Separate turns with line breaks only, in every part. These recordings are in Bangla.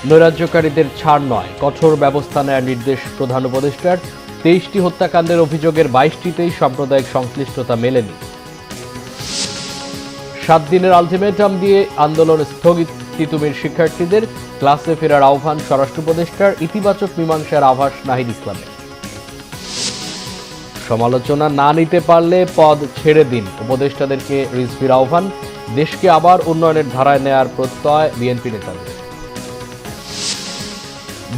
নৈরাজ্যকারীদের ছাড় নয়, কঠোর ব্যবস্থা নেওয়ার নির্দেশ প্রধান উপদেষ্টার। 23টি হত্যাকাণ্ডের অভিযোগের 22টিতেই সাম্প্রদায়িক সংশ্লিষ্টতা মেলেনি। 7 দিনের আলটিমেটাম দিয়ে আন্দোলন স্থগিত তিতুমির শিক্ষার্থীদের। ক্লাসে ফেরার আহ্বান স্বরাষ্ট্র উপদেষ্টার। ইতিবাচক মীমাংসার আভাস নাহিদ ইসলামের। সমালোচনা না নিতে পারলে পদ ছেড়ে দিন, উপদেষ্টাদেরকে রিজভির আহ্বান। দেশকে আবার উন্নয়নের ধারায় নেয়ার প্রত্যয় বিএনপি নেতাদের।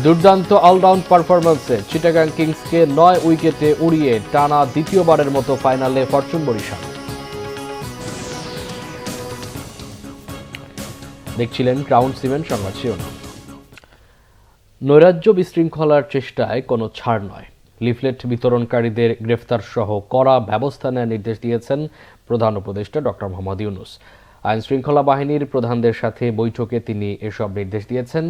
দুর্দান্ত অলরাউন্ড পারফরম্যান্সে চিটাগাং কিংসকে 9 উইকেটে উড়িয়ে টানা দ্বিতীয়বারের মতো ফাইনালে ফরচুন বরিশাল। দেখছিলেন ক্রাউন সিমেন্ট সংবাদ শিরোনাম। নৈরাজ্য বিশৃঙ্খলার চেষ্টায় কোনো ছাড় নয়, লিফলেট বিতরণকারীদের গ্রেফতার সহ কড়া ব্যবস্থা নেওয়ার নির্দেশ দিয়েছেন প্রধান উপদেষ্টা ডক্টর মোহাম্মদ ইউনূস। আইন শৃঙ্খলা বাহিনীর প্রধানদের সাথে বৈঠকে তিনি এসব নির্দেশ দিয়েছেন।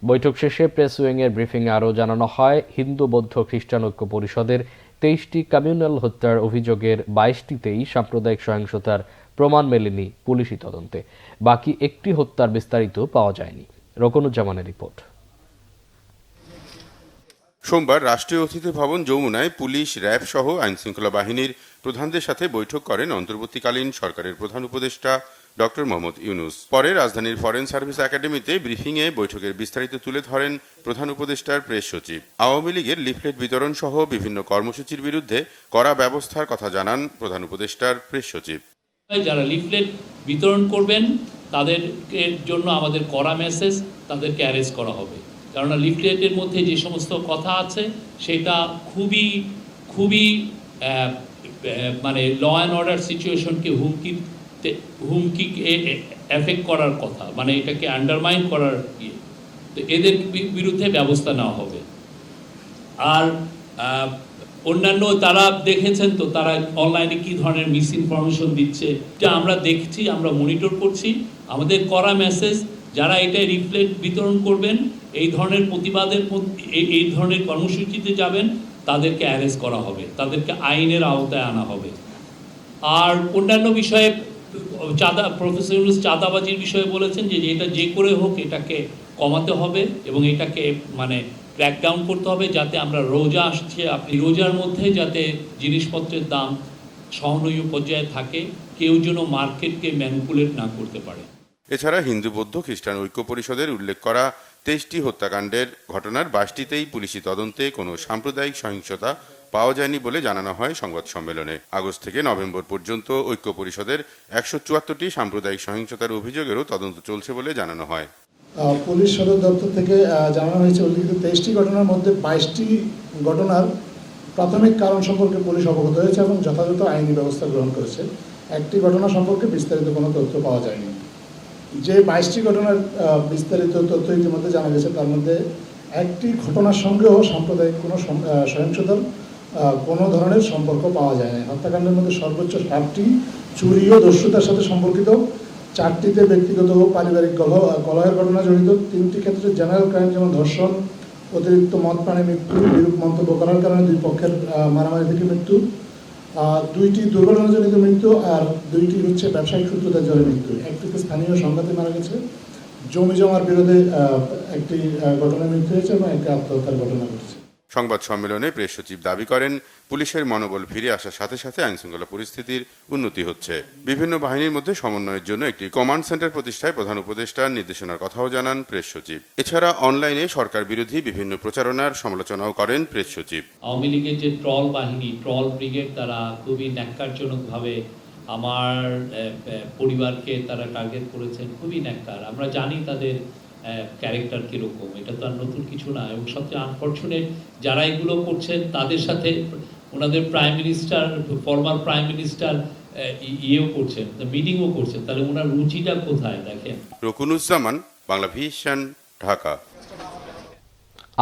বৈঠক শেষে প্রেস উইংয়ের ব্রিফিংয়ে আরও জানানো হয়, হিন্দু বৌদ্ধ খ্রিস্টান ঐক্য পরিষদের 23টি কমিউনাল হত্যার অভিযোগের 22টিতেই সাম্প্রদায়িক সহিংসতার প্রমাণ মেলেনি পুলিশি তদন্তে। বাকি একটি হত্যার বিস্তারিত পাওয়া যায়নি। রকনুজ্জামানের রিপোর্ট।
সোমবার রাষ্ট্রীয় অতিথি ভবন যমুনায় পুলিশ, র্যাব সহ আইনশৃঙ্খলা বাহিনীর প্রধানদের সাথে বৈঠক করেন অন্তর্বর্তীকালীন সরকারের প্রধান উপদেষ্টা ডক্টর মোহাম্মদ ইউনূস। পরে রাজধানীর ফরেন সার্ভিস একাডেমিতে ব্রিফিংয়ে বৈঠকের বিস্তারিত তুলে ধরেন প্রধান উপদেষ্টার প্রেস সচিব। আওয়ামী লীগের লিফলেট বিতরণ সহ বিভিন্ন কর্মসূচির বিরুদ্ধে কড়া ব্যবস্থার কথা জানান প্রধান উপদেষ্টার প্রেস সচিব।
যারা লিফলেট বিতরণ করবেন তাদের জন্য আমাদের কড়া মেসেজ, তাদেরকে অ্যারেস্ট করা হবে। কেননা লিফলেটের মধ্যে যে সমস্ত কথা আছে সেটা খুবই মানে ল অ্যান্ড অর্ডার সিচুয়েশনকে হুমকি এফেক্ট করার কথা, মানে এটাকে আন্ডারমাইন করার তো এদের বিরুদ্ধে ব্যবস্থা নেওয়া হবে। আর অন্যান্য তারা দেখেছেন তো, তারা অনলাইনে কি ধরনের মিস ইনফরমেশন দিচ্ছে, এটা আমরা দেখছি, আমরা মনিটর করছি। আমাদের করা মেসেজ, যারা এটা রিফ্লেক্ট বিতরণ করবেন, এই ধরনের প্রতিবাদের এই ধরনের কর্মসূচিতে যাবেন, তাদেরকে অ্যারেস্ট করা হবে, তাদেরকে আইনের আওতায় আনা হবে। আর অন্যান্য বিষয়ে প্রফেসর ইউনূস চাঁদাবাজির বিষয়ে বলেছেন যে এটা যে করে হোক এটাকে কমাতে হবে এবং এটাকে মানে ক্র্যাকডাউন করতে হবে, যাতে আমরা রোজা আসছে, আপনি রোজার মধ্যে যাতে জিনিসপত্রের দাম সহনীয় পর্যায়ে থাকে, কেউ যেন মার্কেটকে ম্যানিপুলেট না করতে পারে।
এছাড়া হিন্দু বৌদ্ধ খ্রিস্টান ঐক্য পরিষদের উল্লেখ করা 23টি হত্যাকাণ্ডের ঘটনার 22টিতেই পুলিশি তদন্তে কোনো সাম্প্রদায়িক সহিংসতা পাওয়া যায়নি বলে জানানো হয় সংবাদ সম্মেলনে। আগস্ট থেকে নভেম্বর পর্যন্ত ঐক্য পরিষদের 174টি সাম্প্রদায়িক সহিংসতার অভিযোগেরও তদন্ত চলছে বলে জানানো হয়।
পুলিশ সদর দপ্তর থেকে জানানো হয়েছে উল্লিখিত 23টি ঘটনার মধ্যে 22টি ঘটনার প্রাথমিক কারণ সম্পর্কে পুলিশ অবগত হয়েছে এবং যথাযথ আইনি ব্যবস্থা গ্রহণ করেছে। একটি ঘটনা সম্পর্কে বিস্তারিত কোনো তথ্য পাওয়া যায়নি। যে 22টি ঘটনার বিস্তারিত তথ্য ইতিমধ্যে জানা গেছে, তার মধ্যে একটি ঘটনার সঙ্গেও সাম্প্রদায়িক কোনো সহিংসতার কোনো ধরনের সম্পর্ক পাওয়া যায় না। হত্যাকাণ্ডের মধ্যে সর্বোচ্চ 7টি চুরি ও দস্যুতার সাথে সম্পর্কিত, 4টিতে ব্যক্তিগত ও পারিবারিক কলহের ঘটনা জড়িত, 3টি ক্ষেত্রে জেনারেল ক্রাইম যেমন ধর্ষণ, অতিরিক্ত মদ পানে মৃত্যু, বিরূপ মন্তব্য করার কারণে 2 পক্ষের মারামারি থেকে মৃত্যু, 2টি দুর্ঘটনাজনিত মৃত্যু, আর 2টি হচ্ছে ব্যবসায়িক সূত্রতার জন্য মৃত্যু। একটিতে স্থানীয় সংঘাতে মারা গেছে, জমি জমার বিরোধে একটি ঘটনায় মৃত্যু হয়েছে এবং একটি আত্মহত্যার ঘটনা ঘটেছে।
সংবাদ সম্মেলনে প্রেস সচিব দাবি করেন, পুলিশের মনোবল ফিরে আসার সাথে সাথে আইনশৃঙ্খলা পরিস্থিতির উন্নতি হচ্ছে। বিভিন্ন বাহিনীর মধ্যে সমন্বয়ের জন্য একটি কমান্ড সেন্টার প্রতিষ্ঠায় প্রধান উপদেষ্টার নির্দেশনার কথাও জানান প্রেস সচিব। এছাড়া অনলাইনে সরকার বিরোধী বিভিন্ন প্রচারণার সমালোচনাও করেন প্রেস সচিব।
আওয়ামী লীগের যে ট্রল বাহিনী, ট্রল ব্রিগেড, তারা খুবই ন্যাক্কারজনকভাবে আমার পরিবারকে তারা টার্গেট করেছেন, খুবই ন্যাক্কার। আমরা জানি তাদের ক্যারেক্টার কীরকম, এটা তো আর নতুন কিছু না। এবং সবচেয়ে আনফর্চুনেট, যারা এগুলো করছেন তাদের সাথে ওনাদের prime minister, former prime minister ইয়েও করছেন, মিটিংও করছেন, তাহলে ওনার রুচিটা কোথায় দেখেন।
রকুনুজ্জামান, বাংলা ভিশন, ঢাকা।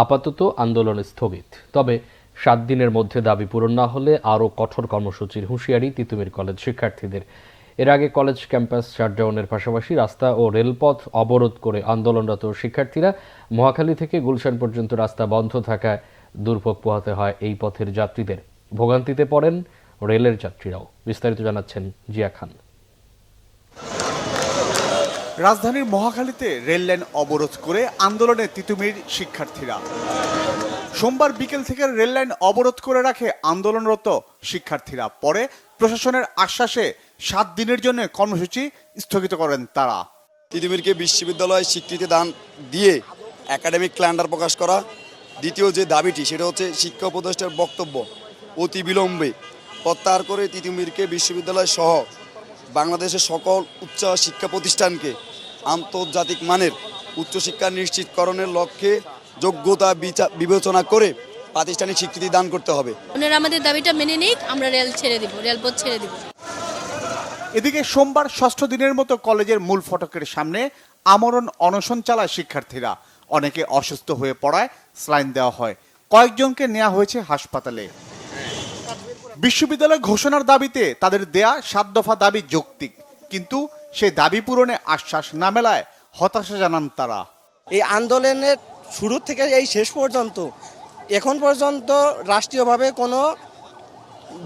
আপাতত আন্দোলন স্থগিত, তবে 7 দিনের মধ্যে দাবি পূরণ না হলে আরও কঠোর কর্মসূচির হুঁশিয়ারি তিতুমির কলেজ শিক্ষার্থীদের। এর আগে কলেজ ক্যাম্পাস শাটডাউনের পাশাপাশি রাস্তা ও রেলপথ অবরোধ করে আন্দোলনরত শিক্ষার্থীরা। মহাখালী থেকে গুলশান পর্যন্ত রাস্তা বন্ধ থাকায় দুর্ভোগ পোহাতে হয় এই পথের যাত্রীদের। ভোগান্তিতে পড়েন রেলের যাত্রীরাও। বিস্তারিত জানাচ্ছেন জিয়া খান।
রাজধানীর মহাখালীতে রেললাইন অবরোধ করে আন্দোলনে তিতুমির শিক্ষার্থীরা। সোমবার বিকেল থেকে রেললাইন অবরোধ করে রাখে আন্দোলনরত শিক্ষার্থীরা। পরে প্রশাসনের আশ্বাসে 7 দিনের জন্য কর্মসূচি স্থগিত করেন তারা।
তিতুমিরকে বিশ্ববিদ্যালয় স্বীকৃতি দান দিয়ে একাডেমিক ক্যালেন্ডার প্রকাশ করা। দ্বিতীয় যে দাবিটি সেটা হচ্ছে শিক্ষা উপদেষ্টার বক্তব্য অতি বিলম্বে প্রত্যাহার করে তিতুমিরকে বিশ্ববিদ্যালয় সহ বাংলাদেশের সকল উচ্চ শিক্ষা প্রতিষ্ঠানকে আন্তর্জাতিক মানের উচ্চশিক্ষা নিশ্চিতকরণের লক্ষ্যে যোগ্যতা বিবেচনা করে প্রাতিষ্ঠানিক স্বীকৃতি দান করতে হবে।
ওনারা আমাদের দাবিটা মেনে নিক, আমরা রেলপথ ছেড়ে দিব।
এদিকে সোমবার 6ষ্ঠ দিনের মতো কলেজের মূল ফটকের সামনে আমরণ অনশন চালায় শিক্ষার্থীরা। অনেকে অসুস্থ হয়ে পড়ায় স্যালাইন দেওয়া হয়, কয়েকজনকে নেওয়া হয়েছে হাসপাতালে। বিশ্ববিদ্যালয় ঘোষণার দাবিতে তাদের দেয়া 7 দফা দাবি যৌক্তিক, কিন্তু সেই দাবি পূরণে আশ্বাস না মেলায় হতাশা জানান তারা।
এই আন্দোলনের শুরু থেকে এই শেষ পর্যন্ত এখন পর্যন্ত রাষ্ট্রীয়ভাবে কোনো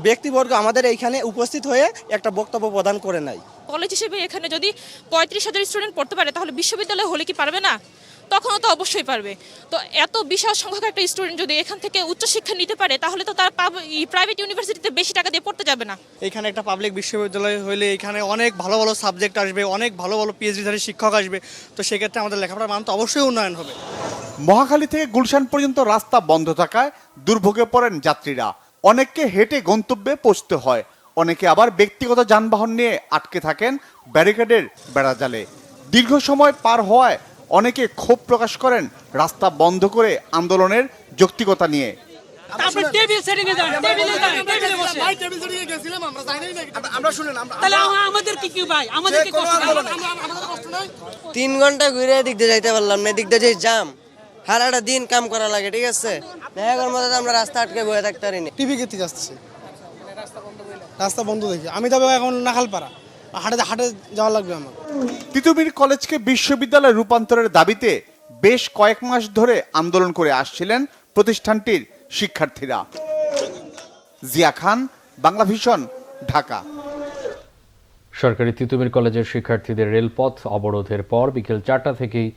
ব্যক্তিবর্গ আমাদের এইখানে উপস্থিত হয়ে একটা বক্তব্য প্রদান করে নাই।
কলেজ হিসেবে এখানে যদি 35,000 স্টুডেন্ট পড়তে পারে তাহলে বিশ্ববিদ্যালয় হলে কি পারবে না? তখনও তো অবশ্যই পারবে। তো এত বিশাল সংখ্যক একটা স্টুডেন্ট যদি এখান থেকে উচ্চশিক্ষা নিতে পারে তাহলে তো তার প্রাইভেট ইউনিভার্সিটিতে বেশি টাকা দিয়ে পড়তে যাবে না।
এখানে একটা পাবলিক বিশ্ববিদ্যালয় হলে এখানে অনেক ভালো ভালো সাবজেক্ট আসবে, অনেক ভালো ভালো পিএইচডিধারী শিক্ষক আসবে। তো সেক্ষেত্রে আমাদের লেখাপড়ার মান তো অবশ্যই উন্নয়ন হবে।
মহাখালী থেকে গুলশান পর্যন্ত রাস্তা বন্ধ থাকায় দুর্ভোগে পড়েন যাত্রীরা। অনেককে হেঁটে গন্তব্যে পৌঁছতে হয়, অনেকে আবার ব্যক্তিগত যানবাহন নিয়ে আটকে থাকেন ব্যারিকেডের বেড়াজালে। দীর্ঘ সময় পার হওয়ায় অনেকে ক্ষোভ প্রকাশ করেন রাস্তা বন্ধ করে আন্দোলনের যৌক্তিকতা নিয়ে।
আমাদের কি ভাই, আমাদের কি কষ্ট?
3 ঘন্টা ঘুরে এদিক দিয়ে যাইতে পারলাম না, এদিক দিয়ে যে জাম, সারাটা দিন কাম করা লাগে, ঠিক আছে। দেখার মধ্যে আমরা রাস্তা আটকে বয়ে থাকতে পারি না।
টিভি কেটে যাচ্ছে, রাস্তা বন্ধ দেখি। আমি যাবো এখন নাখালপাড়া, হাটে যাওয়া লাগবে আমার।
তিতুমির কলেজকে বিশ্ববিদ্যালয়ে রূপান্তরের দাবিতে বেশ কয়েক মাস ধরে আন্দোলন করে আসছিলেন প্রতিষ্ঠানটির শিক্ষার্থীরা। জিয়া খান, বাংলাভিশন, ঢাকা।
সরকারি তিতুমির কলেজের শিক্ষার্থীদের রেলপথ অবরোধের পর বিকেল 4টা থেকেই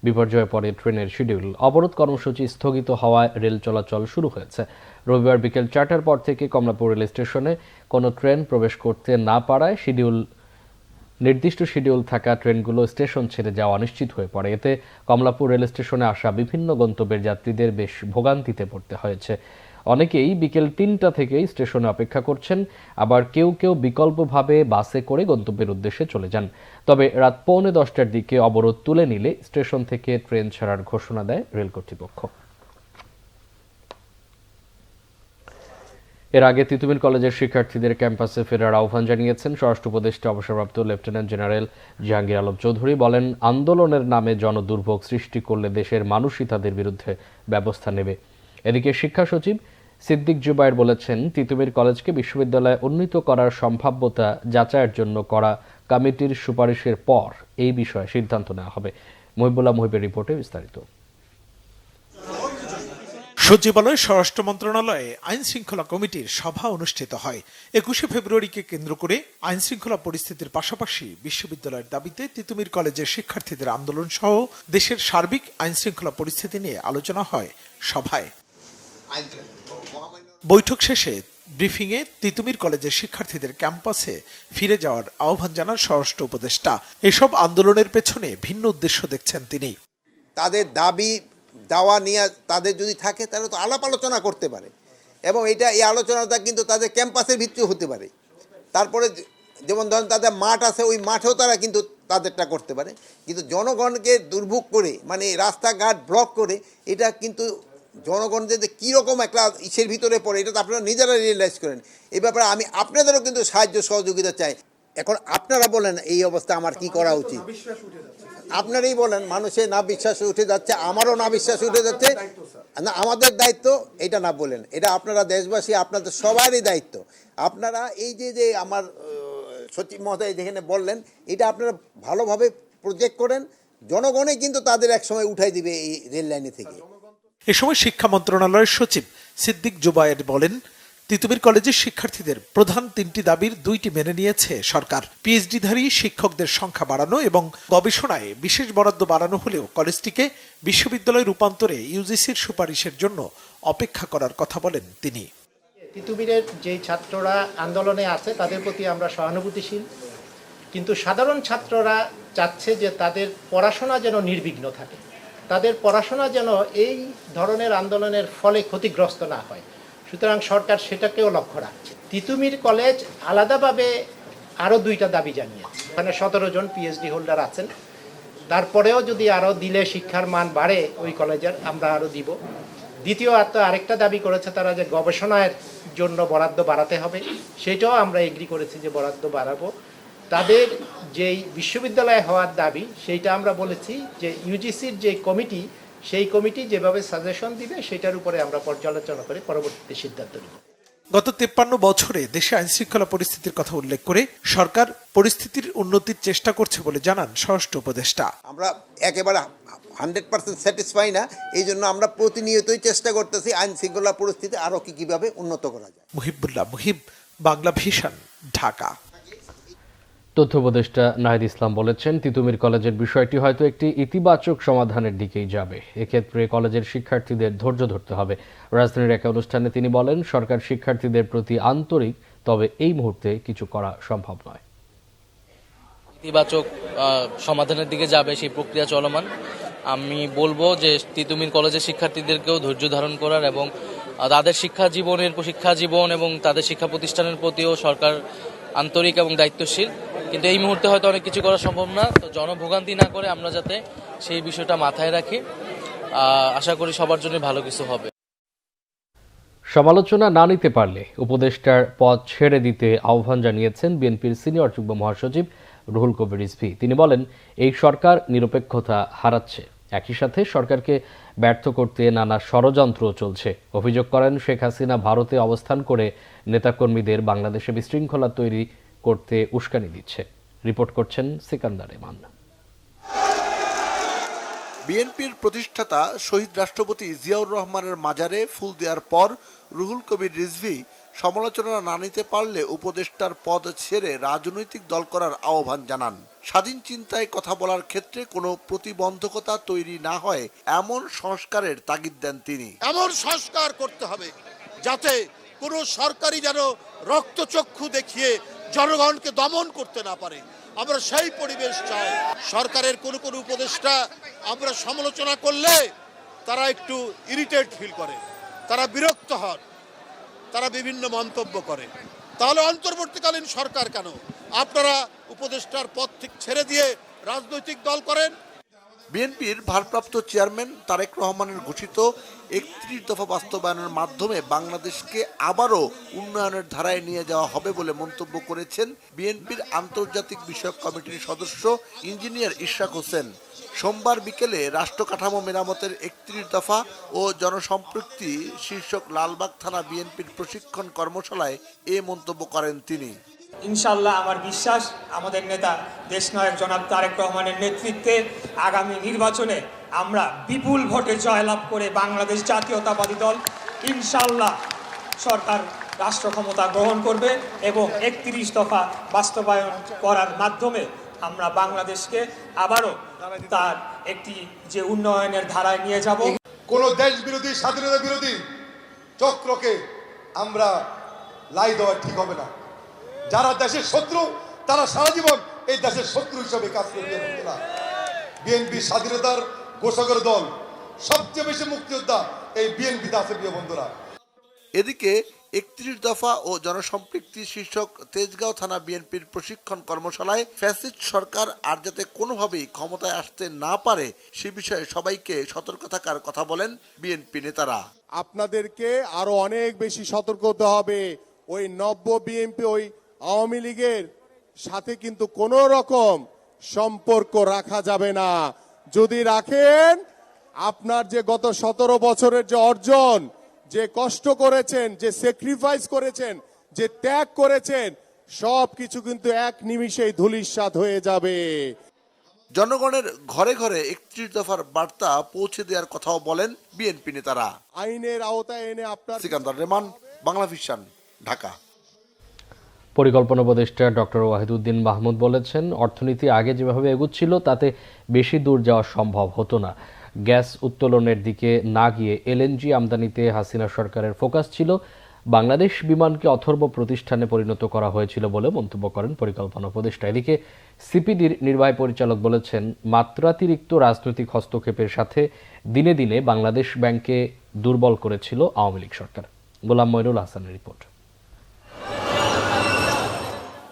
বিপর্যয়ে পড়ে ট্রেনের শিডিউল। অবরোধ কর্মসূচি স্থগিত হওয়ায় রেল চলাচল শুরু হয়েছে। রবিবার বিকেল 4টার পর থেকে কমলাপুর রেল স্টেশনে কোনো ট্রেন প্রবেশ করতে না পারায় নির্দিষ্ট শিডিউল থাকা ট্রেনগুলো স্টেশন ছেড়ে যাওয়া অনিশ্চিত হয়ে পড়ে। এতে কমলাপুর রেল স্টেশনে আসা বিভিন্ন গন্তব্যের যাত্রীদের বেশ ভোগান্তিতে পড়তে হয়েছে। অনেকেই বিকেল 3টা থেকেই স্টেশনে অপেক্ষা করছেন, আবার কেউ কেউ বিকল্পভাবে বাসে করে গন্তব্যের উদ্দেশ্যে চলে যান। তবে রাত 9:45টার দিকে অবরোধ তুলে নিলে স্টেশন থেকে ট্রেন ছাড়ার ঘোষণা দেয় রেল কর্তৃপক্ষ। এর আগে তিতুমির কলেজের শিক্ষার্থীদের ক্যাম্পাসে ফেরার আহ্বান জানিয়েছেন স্বরাষ্ট্র উপদেষ্টা অবসরপ্রাপ্ত লেফটেন্যান্ট জেনারেল জাহাঙ্গীর আলম চৌধুরী। বলেন, আন্দোলনের নামে জনদুর্ভোগ সৃষ্টি করলে দেশের মানুষই তাদের বিরুদ্ধে ব্যবস্থা নেবে। এদিকে শিক্ষা সচিব সিদ্দিক জুবায়ের বলেছেন, তিতুমির কলেজকে বিশ্ববিদ্যালয়ে উন্নীত করার সম্ভাব্যতা যাচাইয়ের জন্য করা কমিটির সুপারিশের পর এই বিষয়ে সিদ্ধান্ত নেওয়া হবে। মহিবুল্লাহ মহিবের রিপোর্টে বিস্তারিত।
সচিবালয় স্বরাষ্ট্র মন্ত্রণালয়ে আইন শৃঙ্খলা কমিটির সভা অনুষ্ঠিত হয়। 21শে ফেব্রুয়ারিকে কেন্দ্র করে আইন শৃঙ্খলা পরিস্থিতির পাশাপাশি বিশ্ববিদ্যালয়ের দাবিতে তিতুমির কলেজের শিক্ষার্থীদের আন্দোলন সহ দেশের সার্বিক আইন শৃঙ্খলা পরিস্থিতি নিয়ে আলোচনা হয় সভায়। বৈঠক শেষে ব্রিফিংয়ে তিতুমির কলেজের শিক্ষার্থীদের ক্যাম্পাসে ফিরে যাওয়ার আহ্বান জানান স্বরাষ্ট্র উপদেষ্টা। এসব আন্দোলনের পেছনে ভিন্ন উদ্দেশ্য দেখছেন তিনি।
তাদের দাবি দাওয়া নিয়ে তাদের যদি থাকে তাহলে তো আলাপ আলোচনা করতে পারে, এবং এই আলোচনাটা কিন্তু তাদের ক্যাম্পাসের ভিতরে হতে পারে। তারপরে যেমন ধরেন তাদের মাঠ আছে, ওই মাঠেও তারা কিন্তু তাদেরটা করতে পারে। কিন্তু জনগণকে দুর্ভোগ করে, মানে রাস্তাঘাট ব্লক করে, এটা কিন্তু জনগণদের যে কীরকম একটা ইসের ভিতরে পড়ে, এটা তো আপনারা নিজেরা রিয়েলাইজ করেন। এই ব্যাপারে আমি আপনাদেরও কিন্তু সাহায্য সহযোগিতা চাই। এখন আপনারা বলেন এই অবস্থা আমার কি করা উচিত? আপনারাই বলেন। মানুষের না বিশ্বাস উঠে যাচ্ছে, আমারও না বিশ্বাস উঠে যাচ্ছে। না, আমাদের দায়িত্ব এটা না বলেন, এটা আপনারা দেশবাসী, আপনাদের সবারই দায়িত্ব। আপনারা এই যে আমার সচিব মহোদয় যেখানে বললেন, এটা আপনারা ভালোভাবে প্রজেক্ট করেন। জনগণে কিন্তু তাদের একসময় উঠাই দিবে এই রেল লাইনে থেকে।
এ সময় শিক্ষা মন্ত্রণালয়ের সচিব সিদ্দিক জুবায়ের বলেন, তিতুমির কলেজের শিক্ষার্থীদের প্রধান 3টি দাবির 2টি মেনে নিয়েছে সরকার। পিএইচডিধারী শিক্ষকদের সংখ্যা বাড়ানো এবং গবেষণায় বিশেষ বরাদ্দ বাড়ানো হলেও কলেজটিকে বিশ্ববিদ্যালয় রূপান্তরে ইউজিসির সুপারিশের জন্য অপেক্ষা করার কথা বলেন তিনি।
তিতুমিরের যেই ছাত্ররা আন্দোলনে আছে তাদের প্রতি আমরা সহানুভূতিশীল, কিন্তু সাধারণ ছাত্ররা চাচ্ছে যে তাদের পড়াশোনা যেন নির্বিঘ্ন থাকে, তাদের পড়াশোনা যেন এই ধরনের আন্দোলনের ফলে ক্ষতিগ্রস্ত না হয়। সুতরাং সরকার সেটাকেও লক্ষ্য রাখছে। তিতুমির কলেজ আলাদাভাবে আরও 2টা দাবি জানিয়েছে। ওখানে 17 জন পিএইচডি হোল্ডার আছেন, তারপরেও যদি আরও দিলে শিক্ষার মান বাড়ে ওই কলেজের, আমরা আরও দিব। দ্বিতীয় আরেকটা দাবি করেছে তারা যে গবেষণার জন্য বরাদ্দ বাড়াতে হবে, সেটাও আমরা এগ্রি করেছি যে বরাদ্দ বাড়াবো। তাদের যেই বিশ্ববিদ্যালয় হওয়ার দাবি সেইটা আমরা বলেছি যে ইউজিসির যে কমিটি, সেই কমিটি যেভাবে সাজেশন দিবে সেটার উপরে আমরা পর্যালোচনা করে পরবর্তীতে সিদ্ধান্ত নেব।
গত 53 বছরে দেশে আইনশৃঙ্খলা পরিস্থিতির কথা উল্লেখ করে সরকার পরিস্থিতির উন্নতির চেষ্টা করছে বলে জানান স্বরাষ্ট্র উপদেষ্টা।
আমরা একেবারে 100% স্যাটিসফাই না, এই জন্য আমরা প্রতিনিয়তই চেষ্টা করতেছি আইন শৃঙ্খলা পরিস্থিতি আরও কিভাবে উন্নত করা যায়।
মুহিবুল্লাহ মুহিব, বাংলা ভিশন, ঢাকা।
তথ্য উপদেষ্টা নাহিদ ইসলাম বলেছেন, তিতুমির কলেজের বিষয়টি হয়তো একটি ইতিবাচক সমাধানের দিকেই যাবে। এক্ষেত্রে কলেজের শিক্ষার্থীদের ধৈর্য ধরতে হবে। রাজধানীর এক অনুষ্ঠানে তিনি বলেন, সরকার শিক্ষার্থীদের প্রতি আন্তরিক, তবে এই মুহূর্তে কিছু করা সম্ভব নয়।
ইতিবাচক সমাধানের দিকে যাবে, সেই প্রক্রিয়া চলমান। আমি বলবো যে তিতুমির কলেজের শিক্ষার্থীদেরকেও ধৈর্য ধারণ করার এবং তাদের শিক্ষা জীবন এবং তাদের শিক্ষা প্রতিষ্ঠানের প্রতিও সরকার আন্তরিক এবং দায়িত্বশীল। কিন্তু এই মুহূর্তে হয়তো অনেক কিছু করা সম্ভব না, তো জনভোগান্তি না করে আমরা যাতে সেই বিষয়টা মাথায় রাখি, আশা করি সবার জন্য ভালো কিছু হবে।
সমালোচনা না নিতে পারলে উপদেষ্টার পদ ছেড়ে দিতে আহ্বান জানিয়েছেন বিএনপির সিনিয়র যুগ্ম মহাসচিব রুহুল কবির রিজভী। তিনি বলেন, এই সরকার নিরপেক্ষতা হারাচ্ছে, একই সাথে সরকারকে ব্যর্থ করতে নানা ষড়যন্ত্র চলছে। অভিযোগ করেন, শেখ হাসিনা ভারতে অবস্থান করে নেতাকর্মীদের বাংলাদেশে বিশৃঙ্খলা তৈরি করতে উস্কানি দিচ্ছে। রিপোর্ট করছেন সিকান্দার এমান।
বিএনপির প্রতিষ্ঠাতা শহীদ রাষ্ট্রপতি জিয়াউর রহমানের মাজারে ফুল দেওয়ার পর রুহুল কবির রিজভী সমালোচনা না নিতে পারলে উপদেষ্টার পদ ছেড়ে রাজনৈতিক দল করার আহ্বান জানান। স্বাধীন চিন্তায় কথা বলার ক্ষেত্রে কোনো প্রতিবন্ধকতা তৈরি না হয় এমন সংস্কারের তাগিদ দেন তিনি।
এমন সংস্কার করতে হবে যাতে কোনো সরকারি যেন রক্তচক্ষু দেখিয়ে জনগণকে দমন করতে না পারে। আমরা সেই পরিবেশ চাই। সরকারের কোনো উপদেষ্টা আমরা সমালোচনা করলে তারা একটু ইরিটেট ফিল করে, তারা বিরক্ত হন, তারা বিভিন্ন মন্তব্য করে। তাহলে অন্তর্বর্তীকালীন সরকার কেন আপনারা উপদেষ্টার পদ থেকে ছেড়ে দিয়ে রাজনৈতিক দল করেন?
বিএনপির ভারপ্রাপ্ত চেয়ারম্যান তারেক রহমানের ঘোষিত 31 দফা বাস্তবায়নের মাধ্যমে বাংলাদেশকে আবারও উন্নয়নের ধারায় নিয়ে যাওয়া হবে বলে মন্তব্য করেছেন বিএনপির আন্তর্জাতিক বিষয়ক কমিটির সদস্য ইঞ্জিনিয়ার ইশরাক হোসেন। সোমবার বিকেলে রাষ্ট্র কাঠামো মেরামতের 31 দফা ও জনসম্পৃক্তি শীর্ষক লালবাগ থানা বিএনপির প্রশিক্ষণ কর্মশালায় এ মন্তব্য করেন তিনি।
ইনশাল্লাহ আমার বিশ্বাস আমাদের নেতা দেশনায়ক জনাব তারেক রহমানের নেতৃত্বে আগামী নির্বাচনে আমরা বিপুল ভোটে জয়লাভ করে বাংলাদেশ জাতীয়তাবাদী দল ইনশাল্লাহ সরকার রাষ্ট্র ক্ষমতা গ্রহণ করবে এবং 31 দফা বাস্তবায়ন করার মাধ্যমে আমরা বাংলাদেশকে আবারও তার একটি যে উন্নয়নের ধারায় নিয়ে যাব।
কোন দেশ বিরোধী স্বাধীনতা বিরোধী চক্রকে আমরা লাই দেওয়া ঠিক হবে না। যারা দেশের শত্রু তারা সারা জীবন এই দেশের শত্রু হিসেবে কাজ করবে। বিএনপি স্বাধীনতার ঘোষকের দল, সবচেয়ে বেশি মুক্তিযোদ্ধা এই বিএনপি আছে প্রিয় বন্ধুরা।
এদিকে 31 দফা ও জনসম্পৃক্তি শীর্ষক তেজগাঁও থানা বিএনপির প্রশিক্ষণ কর্মশালায় ফ্যাসিস্ট সরকার আর যাতে কোনোভাবেই ক্ষমতায় আসতে না পারে সে বিষয়ে সবাইকে সতর্ক থাকার কথা বলেন বিএনপি নেতারা।
আপনাদেরকে আরো অনেক বেশি সতর্ক হতে হবে। ওই নব্য বিএনপি ওই আওয়ামী লীগের সাথে কিন্তু কোনো রকম সম্পর্ক রাখা যাবে না। যদি রাখেন আপনার যে গত 17 বছরের যে অর্জন, যে কষ্ট করেছেন, যে স্যাক্রিফাইস করেছেন, যে ত্যাগ করেছেন, সব কিছু কিন্তু এক নিমিষেই ধূলিসাৎ হয়ে যাবে।
জনগণের ঘরে ঘরে 31 দফার বার্তা পৌঁছে দেওয়ার কথাও বলেন বিএনপি নেতারা।
আইনের আওতায় এনে আপনার
সিকান্দার রেমান, বাংলা ভিশন, ঢাকা।
পরিকল্পনা উপদেষ্টা ডক্টর ওয়াহিদুদ্দিন মাহমুদ বলেছেন, অর্থনীতি আগে যেভাবে এগুচ্ছিল তাতে বেশি দূর যাওয়া সম্ভব হতো না। গ্যাস উত্তোলনের দিকে না গিয়ে এলএনজি আমদানিতে হাসিনা সরকারের ফোকাস ছিল। বাংলাদেশ বিমানকে অথর্ব প্রতিষ্ঠানে পরিণত করা হয়েছিল বলে মন্তব্য করেন পরিকল্পনা উপদেষ্টা। এদিকে সিপিডির নির্বাহী পরিচালক বলেছেন, মাত্রাতিরিক্ত রাজনৈতিক হস্তক্ষেপের সাথে দিনে দিনে বাংলাদেশ ব্যাংককে দুর্বল করেছিল আওয়ামী লীগ সরকার। গোলাম মইনুল হাসানের রিপোর্ট।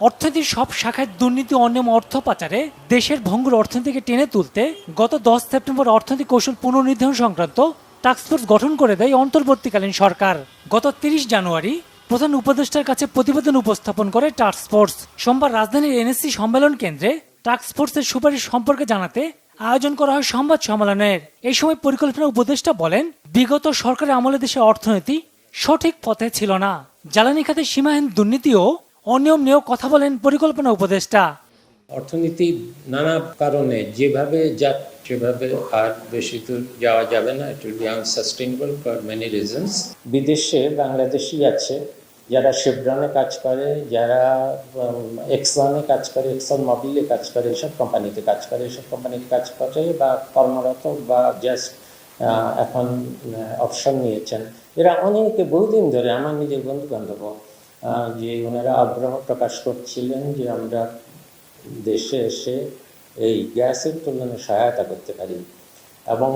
অর্থনীতির সব শাখায় দুর্নীতি, অনিয়ম, অর্থ পাচারে দেশের ভঙ্গুর অর্থনীতিকে টেনে তুলতে গত 10 সেপ্টেম্বর অর্থনৈতিক কৌশল পুনর্নির্ধারণ সংক্রান্ত টাস্কফোর্স গঠন করে দেয় অন্তর্বর্তীকালীন সরকার। গত 30 জানুয়ারি প্রধান উপদেষ্টার কাছে প্রতিবেদন উপস্থাপন করে টাস্কফোর্স। সোমবার রাজধানীর এনএসসি সম্মেলন কেন্দ্রে টাস্কফোর্সের সুপারিশ সম্পর্কে জানাতে আয়োজন করা হয় সংবাদ সম্মেলনের। এই সময় পরিকল্পনা উপদেষ্টা বলেন, বিগত সরকারের আমলে দেশের অর্থনীতি সঠিক পথে ছিল না। জ্বালানি খাতে সীমাহীন দুর্নীতি ও অনিয়ম নিয়েও কথা বলেন পরিকল্পনা উপদেষ্টা।
অর্থনীতি নানা কারণে যেভাবে সেভাবে আর বেশি দূর যাওয়া যাবে না। It will be unsustainable for many reasons. বিদেশে বাংলাদেশি আছে যারা শেভরনে কাজ করে, যারা এক্সনে কাজ করে, এক্সন মোবিলে কাজ করে, এসব কোম্পানিতে কাজ করে, এসব কোম্পানিতে কাজ করে বা কর্মরত বা জাস্ট এখন অবসর নিয়েছেন। এরা অনেকে বহুদিন ধরে আমার নিজের বন্ধু বান্ধব যে ওনারা আগ্রহ প্রকাশ করছিলেন যে আমরা দেশে এসে এই গ্যাসের তুলনায় সহায়তা করতে পারি। এবং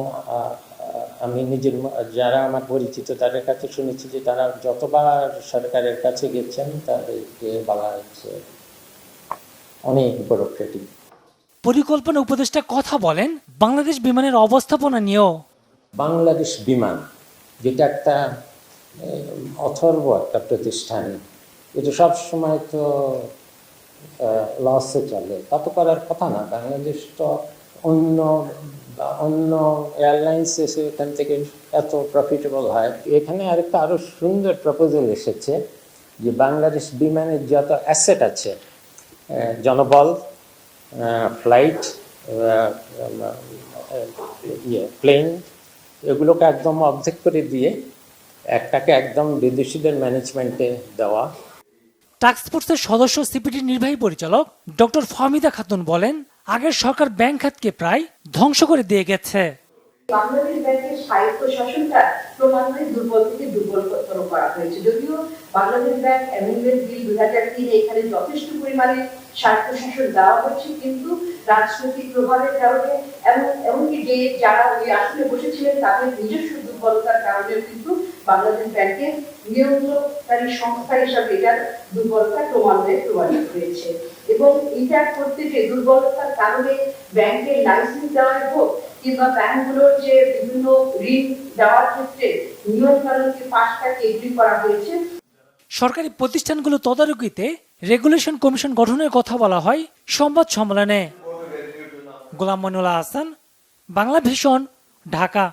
আমি নিজের যারা আমার পরিচিত তাদের কাছে শুনেছি যে তারা যতবার সরকারের কাছে গেছেন তাদেরকে বলা হচ্ছে অনেক ব্যুরোক্রেটিক।
পরিকল্পনা উপদেষ্টা কথা বলেন বাংলাদেশ বিমানের অবস্থাপনা নিয়েও।
বাংলাদেশ বিমান যেটা একটা অথর্ব একটা প্রতিষ্ঠান, এটা সবসময় তো লসে চলে, তা তো করার কথা না। বাংলাদেশ তো অন্য এয়ারলাইন্স এসে এখান থেকে এত প্রফিটেবল হয়। এখানে আরেকটা আরও সুন্দর প্রপোজাল এসেছে যে বাংলাদেশ বিমানের যত অ্যাসেট আছে, জনবল, ফ্লাইট, প্লেন, এগুলোকে একদম অর্ধেক করে দিয়ে একটাকে একদম বিদেশিদের ম্যানেজমেন্টে দেওয়া।
টাস্কফোর্সের সদস্য সিপিডির নির্বাহী পরিচালক ডক্টর ফাহমিদা খাতুন বলেন, আগের সরকার ব্যাংক খাতকে প্রায় ধ্বংস করে দিয়ে গেছে।
বাংলাদেশ ব্যাংকের স্বায়ত্ত শাসনটা ক্রমান্বয়ে দুর্বল থেকে দুর্বলতর করা হয়েছে। যদিও বাংলাদেশ ব্যাংক অ্যামেন্ডমেন্ট বিল 2003 এখানে যথেষ্ট পরিমাণে স্বায়ত্ত শাসন দেওয়া হচ্ছে, কিন্তু রাজনৈতিক প্রভাবের কারণে এমনকি যে যারা ওই আসনে বসেছিলেন তাদের নিজস্ব দুর্বলতার কারণে কিন্তু বাংলাদেশ ব্যাংকের নিয়ন্ত্রণকারী সংস্থা হিসাবে এটার দুর্বলতা ক্রমান্বয়ে প্রমাণিত হয়েছে। এবং এটা করতে যে দুর্বলতার কারণে ব্যাংকের লাইসেন্স দেওয়ার হোক কিংবা ব্যাংকগুলোর যে বিভিন্ন ঋণ দেওয়ার ক্ষেত্রে নিয়ম কানুনকে পাশ কাটিয়ে এগ্রি করা হয়েছে।
সরকারি প্রতিষ্ঠানগুলো তদারকিতে রেগুলেশন কমিশন গঠনের কথা বলা হয় সংবাদ সম্মেলনে। গোলাম মইনুল হাসান, বাংলা ভিশন, ঢাকা।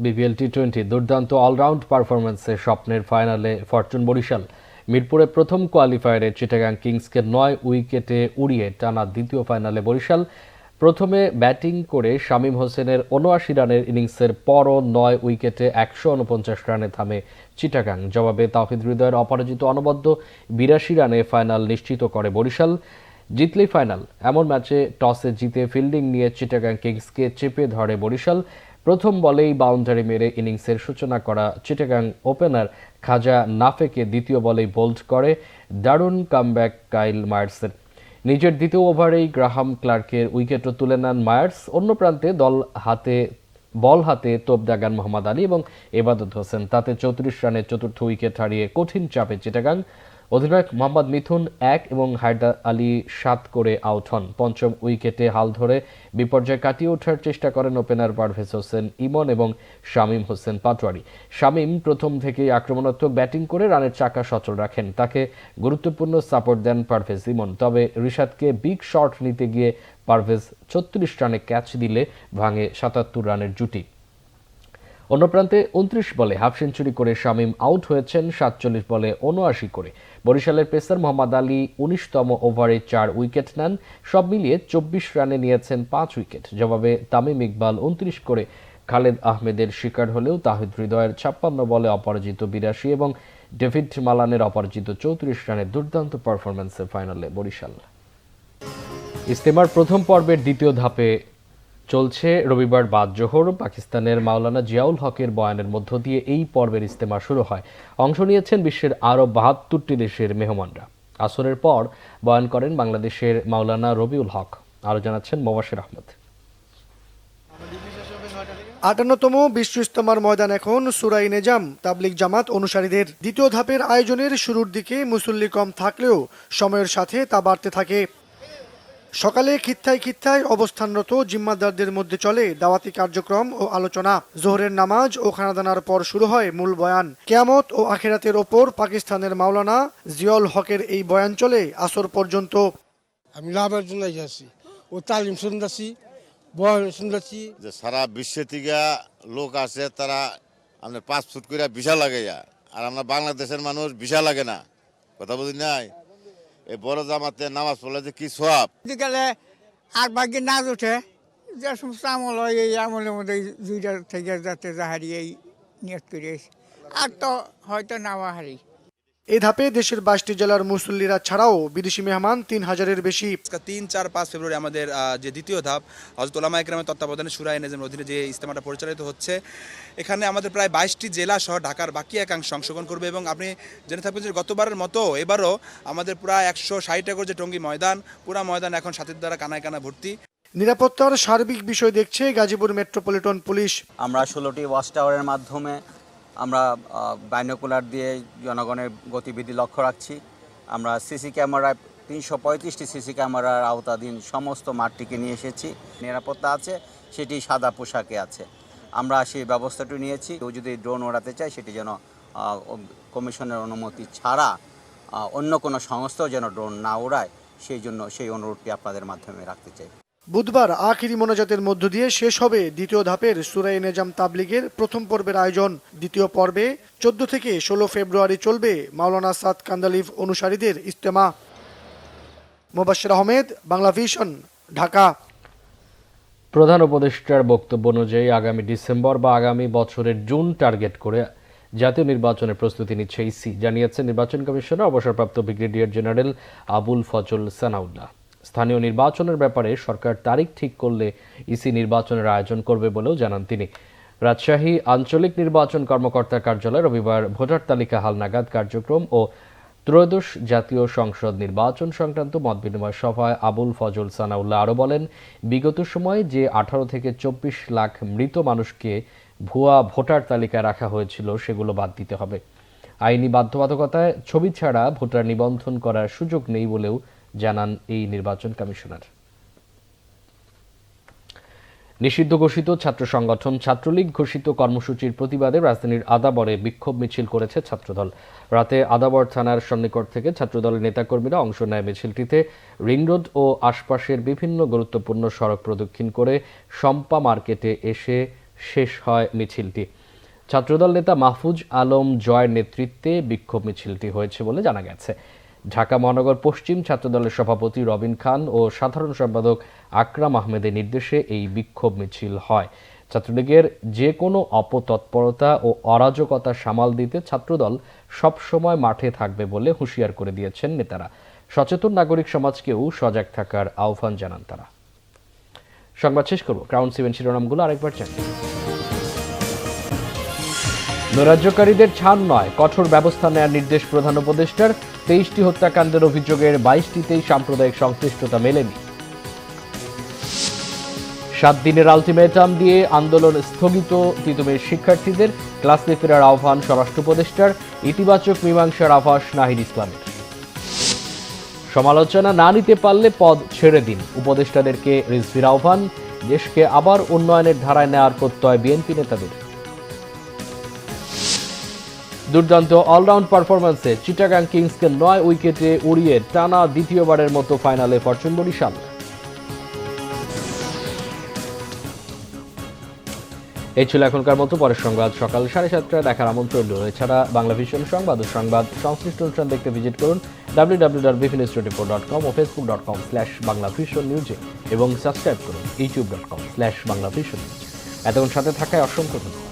বিপিএল টি20 দুর্দান্ত অলরাউন্ড পারফরম্যান্সে স্বপ্নের ফাইনালে ফরচুন বরিশাল। মিরপুরে প্রথম কোয়ালিফায়ারে চিটাগাং কিংসকে 9 উইকেটে উড়িয়ে টানা দ্বিতীয় ফাইনালে বরিশাল। প্রথমে ব্যাটিং করে শামীম হোসেনের ৭৯ রানের ইনিংসের পরও 9 উইকেটে ১৪৯ রানে থামে চিটাগাং। জবাবে তাওহিদ হৃদয়ের অপরাজিত অনবদ্য ৮২ রানে ফাইনাল নিশ্চিত করে বরিশাল। জিতলেই ফাইনাল এমন ম্যাচে টসে জিতে ফিল্ডিং নিয়ে চিটাগাং কিংসকে চেপে ধরে বরিশাল। প্রথম বলেই বাউন্ডারি মেরে ইনিংসের সূচনা করা চিটাগাং ওপেনার খাজা নাফেকে দ্বিতীয় বলেই বোল্ড করে দারুণ কামব্যাক কাইল মায়ার্সের। নিজের দ্বিতীয় ওভারেই গ্রাহাম ক্লার্কের উইকেটও তুলে নেন মায়ার্স। অন্য প্রান্তে বল হাতে তোপ দাগান মোহাম্মদ আলী এবং এবাদত হোসেন। তাতে ৩৪ রানে চতুর্থ উইকেট হারিয়ে কঠিন চাপে চিটাগাং। অধিনায়ক মোহাম্মদ মিথুন ১ এবং হায়দার আলী ৭ করে আউট হন। পঞ্চম উইকেটে হাল ধরে বিপর্যয় কাটিয়ে ওঠার চেষ্টা করেন ওপেনার পারভেজ হোসেন ইমন এবং শামীম হোসেন পাটোয়ারি। শামীম প্রথম থেকেই আক্রমণাত্মক ব্যাটিং করে রানের চাকা সচল রাখেন। তাকে গুরুত্বপূর্ণ সাপোর্ট দেন পারভেজ ইমন। তবে রিশাদকে বিগ শট নিতে গিয়ে পারভেজ ৩৬ রানে ক্যাচ দিলে ভাঙে ৭৭ রানের জুটি। অন্য প্রান্তে ২৯ বলে হাফ সেঞ্চুরি করে শামীম আউট হয়েছেন ৪৭ বলে ৭৯ করে। বরিশালের পেসার মোহাম্মদ আলী ১৯তম ওভারে ৪ উইকেট নেন। সব মিলিয়ে ২৪ রানে নিয়েছেন ৫ উইকেট। জবাবে তামিম ইকবাল ২৯ করে খালেদ আহমেদের শিকার হলেও তাহিদ হৃদয়ের ৫৬ বলে অপরাজিত ৮২ এবং ডেভিড মালানের অপরাজিত 34 রানের দুর্দান্ত পারফরম্যান্সে ফাইনালে বরিশাল। ইজতেমার প্রথম পর্বের দ্বিতীয় ধাপে চলছে রবিবার বাদ জোহর। পাকিস্তানের মাওলানা জিয়াউল হকের বয়ানের মধ্য দিয়ে এই পর্বের ইজতেমা শুরু হয়। অংশ নিয়েছেন বিশ্বের আরও 72টি দেশের মেহমানরা। আসরের পর বয়ান করেন বাংলাদেশের মাওলানা রবিউল হক। আরও জানাচ্ছেন মোবাশির আহমেদ।
৫৮তম বিশ্ব ইজতেমার ময়দান এখন সুরাই নেজাম তাবলিগ জামাত অনুসারীদের। দ্বিতীয় ধাপের আয়োজনের শুরুর দিকে মুসল্লি কম থাকলেও সময়ের সাথে তা বাড়তে থাকে। সকালে খিত্তায় খিত্তায় অবস্থানরত জিম্মাদারদের মধ্যে চলে দাওয়াতি কার্যক্রম ও আলোচনা। জোহরের নামাজ ও খানাদানার পর শুরু হয় মূল বয়ান। কিয়ামত ও আখিরাতের ওপর পাকিস্তানের মাওলানা জিয়াউল হকের এই বয়ান চলে আসর পর্যন্ত।
আমি লাভের জন্য আছি, ও তালিম শুনতেছি, বয়ান শুনতেছি।
যে সারা বিশ্ব থেকে লোক আসে, তারা আমাদের 5 ফুট করে ভিসা লাগে, আর আমরা বাংলাদেশের মানুষ ভিসা লাগে না। কথা বুঝি নাই? এই বড় জামাতে নামাজ পড়লে যে কি সওয়াব।
গেলে আর বাকি নাচ উঠে, যে সমস্ত আমল হয় এই আমলের মধ্যে 2টা থেকে যাতে যাহারি এই নিয়ত করে, আর তো হয়তো নাওয়া হারি।
এই ধাপে দেশের 22টি জেলার মুসল্লিরা ছাড়াও বিদেশি মেহমান 3000-এর বেশি।
3, 4, 5 ফেব্রুয়ারি আমাদের যে দ্বিতীয় ধাপ হযরত উলামা ইকরামের তত্ত্বাবধানে সূরা নেজামের অধীনে যে ইজতেমাটা পরিচালিত হচ্ছে, এখানে আমাদের প্রায় 22টি জেলা সহ ঢাকার বাকি একাংশ অংশগ্রহণ করবে। এবং আপনি জেনে থাকবেন যে গতবারের মতো এবারও আমাদের প্রায় 160 একর যে টঙ্গী ময়দান, পুরা ময়দান এখন সাথীর দ্বারা কানায় কানা ভর্তি।
নিরাপত্তার সার্বিক বিষয় দেখছে গাজীপুর মেট্রোপলিটন পুলিশ।
আমরা 16টি ওয়াচ টাওয়ারের মাধ্যমে আমরা বাইনোকুলার দিয়ে জনগণের গতিবিধি লক্ষ্য রাখছি। আমরা সিসি ক্যামেরায় 335টি সিসি ক্যামেরার আওতাধীন সমস্ত মাঠটিকে নিয়ে এসেছি। নিরাপত্তা আছে, সেটি সাদা পোশাকে আছে। আমরা সেই ব্যবস্থাটি নিয়েছি। কেউ যদি ড্রোন ওড়াতে চায় সেটি যেন কমিশনের অনুমতি ছাড়া অন্য কোনো সংস্থাও যেন ড্রোন না ওড়ায়, সেই অনুরোধটি আপনাদের মাধ্যমে রাখতে চাই।
বুধবার আখিরি মোনাজাতের মধ্য দিয়ে শেষ হবে দ্বিতীয় ধাপের সূরা নেজাম তাবলিগের প্রথম পর্বের আয়োজন। দ্বিতীয় পর্বে 14 থেকে 16 ফেব্রুয়ারি চলবে মাওলানা সাদ কান্দালিভ অনুসারীদের ইজতেমা। মোবাশির আহমেদ, বাংলা ভিশন, ঢাকা।
প্রধান উপদেষ্টার বক্তব্য অনুযায়ী আগামী ডিসেম্বর বা আগামী বছরের জুন টার্গেট করে জাতীয় নির্বাচনের প্রস্তুতি নিচ্ছে ইসি, জানিয়েছেন নির্বাচন কমিশনার অবসরপ্রাপ্ত ব্রিগেডিয়ার জেনারেল আবুল ফজল সানাউল্লাহ। স্থানীয় নির্বাচনের ব্যাপারে সরকার তারিখ ঠিক করলে ইসি নির্বাচনের আয়োজন করবে বলেও জানান তিনি। রাজশাহী আঞ্চলিক নির্বাচন কর্মকর্তার কার্যালয়ে রবিবার ভোটার তালিকা হালনাগাদ কার্যক্রম ও ত্রয়োদশ জাতীয় সংসদ নির্বাচন সংক্রান্ত মতবিনিময় সভায় আবুল ফজল সানাউল্লাহ আরও বলেন, বিগত সময়ে যে 18 থেকে 24 লাখ মৃত মানুষকে ভুয়া ভোটার তালিকায় রাখা হয়েছিল সেগুলো বাদ দিতে হবে। আইনি বাধ্যবাধকতায় ছবি ছাড়া ভোটার নিবন্ধন করার সুযোগ নেই বলেও জানান এই নির্বাচন কমিশনার। নিষিদ্ধ ঘোষিত ছাত্র সংগঠন ছাত্রলীগ ঘোষিত কর্মসূচির প্রতিবাদে রাজধানীর আদাবরে বিক্ষোভ মিছিল করেছে ছাত্রদল। রাতে আদাবর থানার সন্নিকট থেকে ছাত্রদলের নেতাকর্মীরা অংশ নেয় মিছিলটিতে। রিং রোড ও আশপাশের বিভিন্ন গুরুত্বপূর্ণ সড়ক প্রদক্ষিণ করে শম্পা মার্কেটে এসে শেষ হয় মিছিলটি। ছাত্রদল নেতা মাহফুজ আলম জয়ের নেতৃত্বে বিক্ষোভ মিছিলটি হয়েছে বলে জানা গেছে। ঢাকা মহানগর পশ্চিম ছাত্রদলের সভাপতি রবিন খান ও সাধারণ সম্পাদক আকরাম আহমেদের নির্দেশে এই বিক্ষোভ মিছিল হয়। ছাত্রলীগের যে কোনো অপতৎপরতা ও অরাজকতা সামাল দিতে ছাত্রদল সবসময় মাঠে থাকবে বলে হুঁশিয়ার করে দিয়েছেন নেতারা। সচেতন নাগরিক সমাজকেও সজাগ থাকার আহ্বান জানান তারা। সংবাদ শেষ করব, ক্রাউন 7 শিরোনামগুলো আরেকবার জানিয়ে। নৈরাজ্যকারীদের ছাড় নয়, কঠোর ব্যবস্থা নেওয়ার নির্দেশ প্রধান উপদেষ্টার। 23টি হত্যাকাণ্ডের অভিযোগের 22টিতেই সাম্প্রদায়িক সংশ্লিষ্টতা মেলেনি। 7 দিনের আলটিমেটাম দিয়ে আন্দোলন স্থগিত তিতুমির শিক্ষার্থীদের। ক্লাসে ফেরার আহ্বান স্বরাষ্ট্র উপদেষ্টার। ইতিবাচক মীমাংসার আভাস নাহিদ ইসলামের। সমালোচনা না নিতে পারলে পদ ছেড়ে দিন, উপদেষ্টাদেরকে রিজভির আহ্বান। দেশকে আবার উন্নয়নের ধারায় নেওয়ার প্রত্যয় বিএনপি নেতাদের। দুর্দান্ত অলরাউন্ড পারফরম্যান্সে চিটাগাং কিংসকে 9 উইকেটে উড়িয়ে টানা দ্বিতীয়বারের মতো ফাইনালে ফরচুন বরিশাল। এই ছিল এখনকার মতো। পরের সংবাদ সকাল 7:30টায় দেখার আমন্ত্রণ রইল। এছাড়া বাংলা ভিশন সংবাদ ও সংবাদ সংশ্লিষ্ট অনুষ্ঠান দেখতে ভিজিট করুন www.bfnews24.com ও facebook.com/banglavisionnews এবং সাবস্ক্রাইব করুন youtube.com/banglavision। এতক্ষণ সাথে থাকায় অসংখ্য ধন্যবাদ।